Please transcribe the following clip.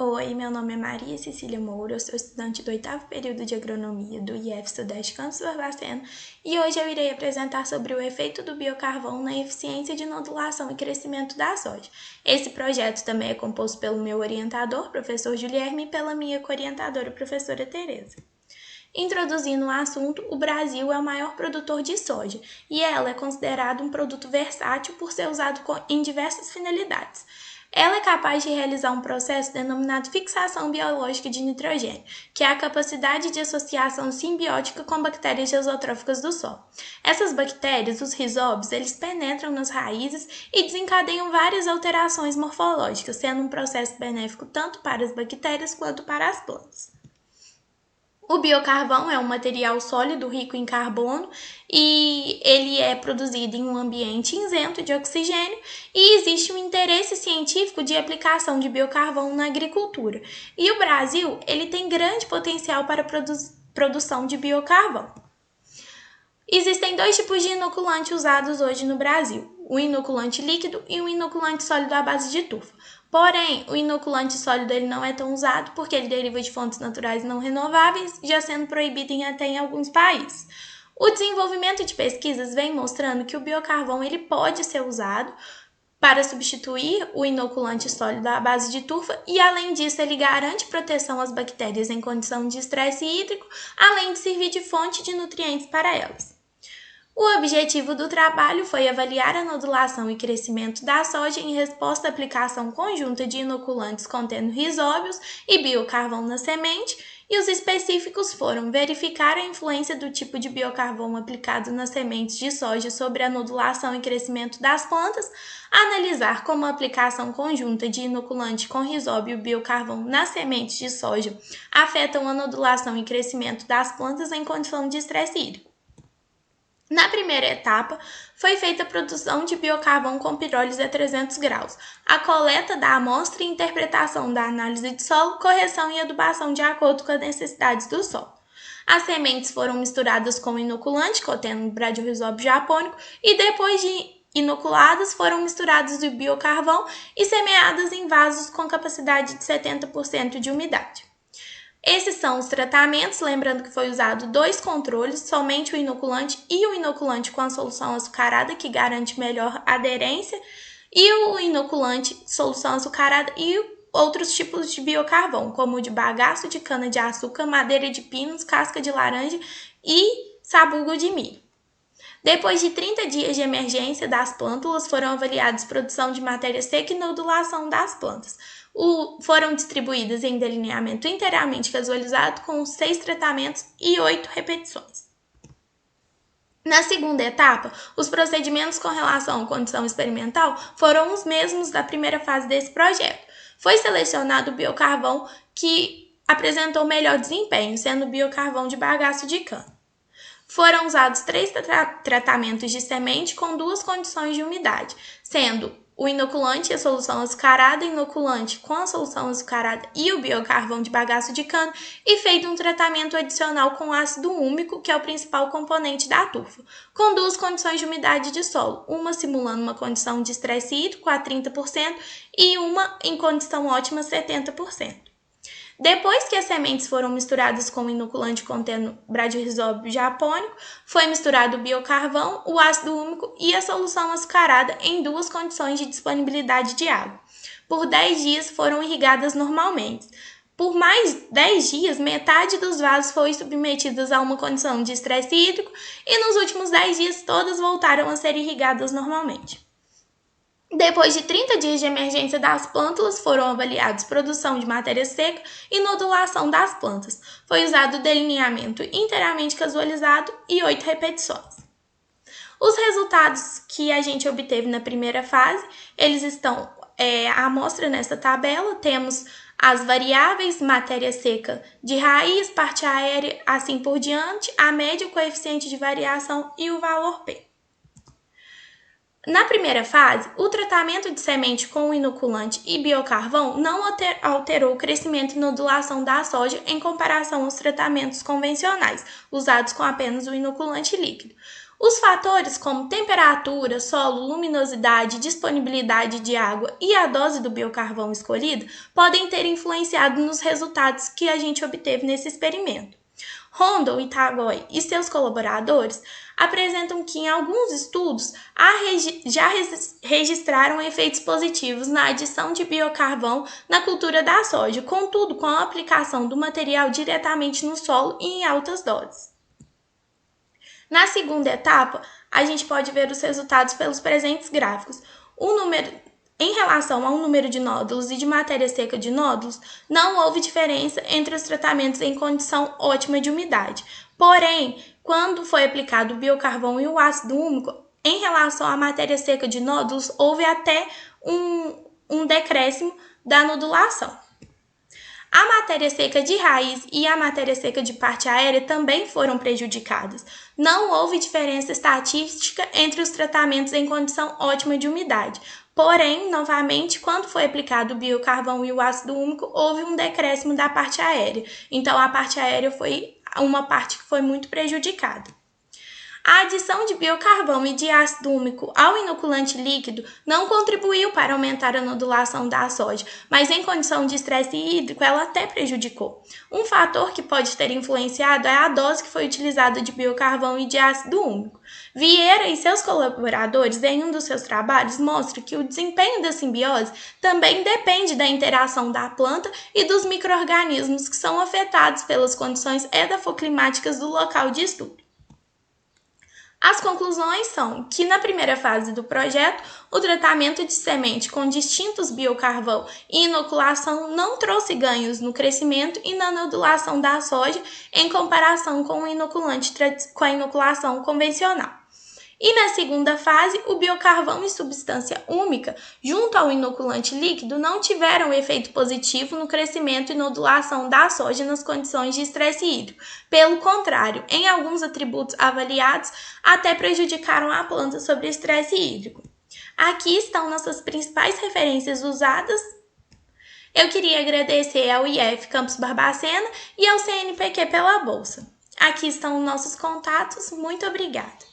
Oi, meu nome é Maria Cecília Moura, eu sou estudante do 8º período de Agronomia do IF Sudeste Campus Barbacena e hoje eu irei apresentar sobre o efeito do biocarvão na eficiência de nodulação e crescimento da soja. Esse projeto também é composto pelo meu orientador, professor Guilherme, e pela minha co-orientadora, professora Tereza. Introduzindo o assunto, o Brasil é o maior produtor de soja e ela é considerada um produto versátil por ser usado em diversas finalidades. Ela é capaz de realizar um processo denominado fixação biológica de nitrogênio, que é a capacidade de associação simbiótica com bactérias exotróficas do solo. Essas bactérias, os rizóbios, eles penetram nas raízes e desencadeiam várias alterações morfológicas, sendo um processo benéfico tanto para as bactérias quanto para as plantas. O biocarvão é um material sólido rico em carbono e ele é produzido em um ambiente isento de oxigênio e existe um interesse científico de aplicação de biocarvão na agricultura. E o Brasil ele tem grande potencial para produção de biocarvão. Existem dois tipos de inoculante usados hoje no Brasil, o inoculante líquido e o inoculante sólido à base de turfa. Porém, o inoculante sólido ele não é tão usado porque ele deriva de fontes naturais não renováveis, já sendo proibido até em alguns países. O desenvolvimento de pesquisas vem mostrando que o biocarvão ele pode ser usado para substituir o inoculante sólido à base de turfa e, além disso, ele garante proteção às bactérias em condição de estresse hídrico, além de servir de fonte de nutrientes para elas. O objetivo do trabalho foi avaliar a nodulação e crescimento da soja em resposta à aplicação conjunta de inoculantes contendo rizóbios e biocarvão na semente, e os específicos foram verificar a influência do tipo de biocarvão aplicado nas sementes de soja sobre a nodulação e crescimento das plantas, analisar como a aplicação conjunta de inoculante com rizóbio e biocarvão nas sementes de soja afetam a nodulação e crescimento das plantas em condição de estresse hídrico. Na primeira etapa, foi feita a produção de biocarvão com pirólise a 300 graus, a coleta da amostra e interpretação da análise de solo, correção e adubação de acordo com as necessidades do solo. As sementes foram misturadas com inoculante, contendo Bradyrhizobio japônico, e depois de inoculadas, foram misturadas o biocarvão e semeadas em vasos com capacidade de 70% de umidade. Esses são os tratamentos, lembrando que foi usado 2 controles, somente o inoculante e o inoculante com a solução açucarada, que garante melhor aderência, e o inoculante solução açucarada e outros tipos de biocarvão, como o de bagaço de cana-de-açúcar, madeira de pinos, casca de laranja e sabugo de milho. Depois de 30 dias de emergência das plântulas, foram avaliados produção de matéria seca e nodulação das plantas. Foram distribuídas em delineamento inteiramente casualizado com 6 tratamentos e 8 repetições. Na segunda etapa, os procedimentos com relação à condição experimental foram os mesmos da primeira fase desse projeto. Foi selecionado o biocarvão que apresentou melhor desempenho, sendo o biocarvão de bagaço de cana. Foram usados 3 tratamentos de semente com 2 condições de umidade, sendo o inoculante e a solução açucarada, inoculante com a solução açucarada e o biocarvão de bagaço de cana, e feito um tratamento adicional com ácido úmico, que é o principal componente da turfa, com 2 condições de umidade de solo, uma simulando uma condição de estresse hídrico a 30% e uma em condição ótima 70%. Depois que as sementes foram misturadas com o inoculante contendo Bradyrhizobio japônico, foi misturado o biocarvão, o ácido úmico e a solução açucarada em 2 condições de disponibilidade de água. Por 10 dias foram irrigadas normalmente. Por mais 10 dias, metade dos vasos foi submetidos a uma condição de estresse hídrico e nos últimos 10 dias todas voltaram a ser irrigadas normalmente. Depois de 30 dias de emergência das plântulas, foram avaliados produção de matéria seca e nodulação das plantas. Foi usado delineamento inteiramente casualizado e 8 repetições. Os resultados que a gente obteve na primeira fase, eles estão a amostra nessa tabela. Temos as variáveis, matéria seca de raiz, parte aérea, assim por diante, a média, o coeficiente de variação e o valor P. Na primeira fase, o tratamento de semente com inoculante e biocarvão não alterou o crescimento e nodulação da soja em comparação aos tratamentos convencionais, usados com apenas o inoculante líquido. Os fatores como temperatura, solo, luminosidade, disponibilidade de água e a dose do biocarvão escolhido podem ter influenciado nos resultados que a gente obteve nesse experimento. Rondon, Itagoy e seus colaboradores apresentam que em alguns estudos já registraram efeitos positivos na adição de biocarvão na cultura da soja, contudo com a aplicação do material diretamente no solo e em altas doses. Na segunda etapa, a gente pode ver os resultados pelos presentes gráficos. Em relação ao número de nódulos e de matéria seca de nódulos, não houve diferença entre os tratamentos em condição ótima de umidade. Porém, quando foi aplicado o biocarvão e o ácido úmico, em relação à matéria seca de nódulos, houve até um decréscimo da nodulação. A matéria seca de raiz e a matéria seca de parte aérea também foram prejudicadas. Não houve diferença estatística entre os tratamentos em condição ótima de umidade. Porém, novamente, quando foi aplicado o biocarvão e o ácido úmico, houve um decréscimo da parte aérea. Então, a parte aérea foi uma parte que foi muito prejudicada. A adição de biocarvão e de ácido úmico ao inoculante líquido não contribuiu para aumentar a nodulação da soja, mas em condição de estresse hídrico ela até prejudicou. Um fator que pode ter influenciado é a dose que foi utilizada de biocarvão e de ácido úmico. Vieira e seus colaboradores, em um dos seus trabalhos, mostram que o desempenho da simbiose também depende da interação da planta e dos micro-organismos que são afetados pelas condições edafoclimáticas do local de estudo. As conclusões são que, na primeira fase do projeto, o tratamento de semente com distintos biocarvão e inoculação não trouxe ganhos no crescimento e na nodulação da soja em comparação com a inoculação convencional. E na segunda fase, o biocarvão e substância úmica, junto ao inoculante líquido, não tiveram efeito positivo no crescimento e nodulação da soja nas condições de estresse hídrico. Pelo contrário, em alguns atributos avaliados, até prejudicaram a planta sobre estresse hídrico. Aqui estão nossas principais referências usadas. Eu queria agradecer ao IF Campus Barbacena e ao CNPq pela bolsa. Aqui estão nossos contatos. Muito obrigada!